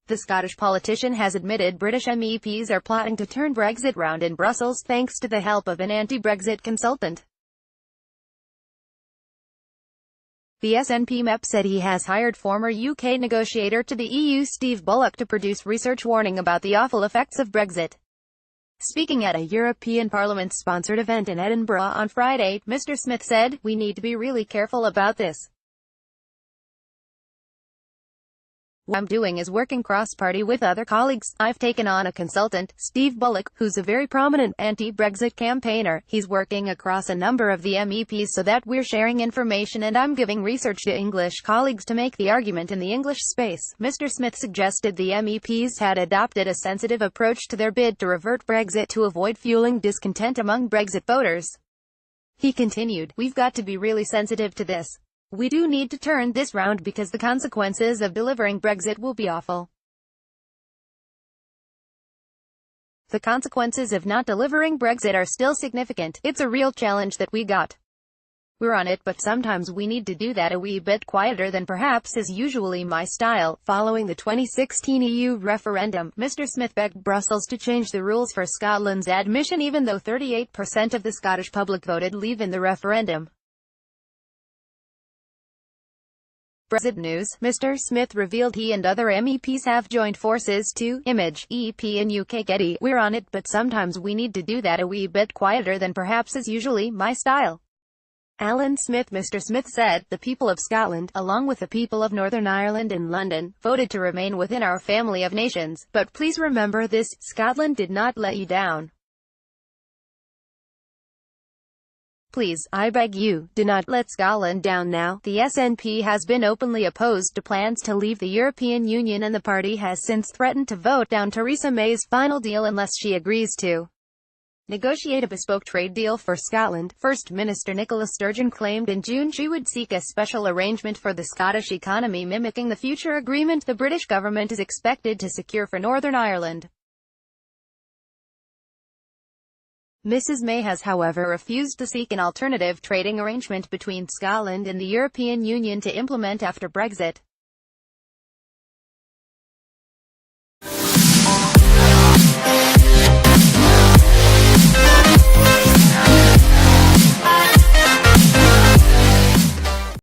The Scottish politician has admitted British MEPs are plotting to turn Brexit round in Brussels thanks to the help of an anti-Brexit consultant. The SNP MEP said he has hired former UK negotiator to the EU Steve Bullock to produce research warning about the awful effects of Brexit. Speaking at a European Parliament-sponsored event in Edinburgh on Friday, Mr. Smith said, "We need to be really careful about this. What I'm doing is working cross-party with other colleagues. I've taken on a consultant, Steve Bullock, who's a very prominent anti-Brexit campaigner. He's working across a number of the MEPs so that we're sharing information, and I'm giving research to English colleagues to make the argument in the English space." Mr. Smith suggested the MEPs had adopted a sensitive approach to their bid to revert Brexit to avoid fueling discontent among Brexit voters. He continued, "We've got to be really sensitive to this. We do need to turn this round because the consequences of delivering Brexit will be awful. The consequences of not delivering Brexit are still significant. It's a real challenge that we got. We're on it, but sometimes we need to do that a wee bit quieter than perhaps is usually my style." Following the 2016 EU referendum, Mr. Smith begged Brussels to change the rules for Scotland's admission even though 38% of the Scottish public voted leave in the referendum. Brexit news. Mr. Smith revealed he and other MEPs have joined forces to Image, EP and UK Getty. "We're on it, but sometimes we need to do that a wee bit quieter than perhaps is usually my style." Alan Smith. Mr. Smith said, "The people of Scotland, along with the people of Northern Ireland and London, voted to remain within our family of nations. But please remember this, Scotland did not let you down. Please, I beg you, do not let Scotland down now." The SNP has been openly opposed to plans to leave the European Union, and the party has since threatened to vote down Theresa May's final deal unless she agrees to negotiate a bespoke trade deal for Scotland. First Minister Nicola Sturgeon claimed in June she would seek a special arrangement for the Scottish economy mimicking the future agreement the British government is expected to secure for Northern Ireland. Mrs. May has however refused to seek an alternative trading arrangement between Scotland and the European Union to implement after Brexit.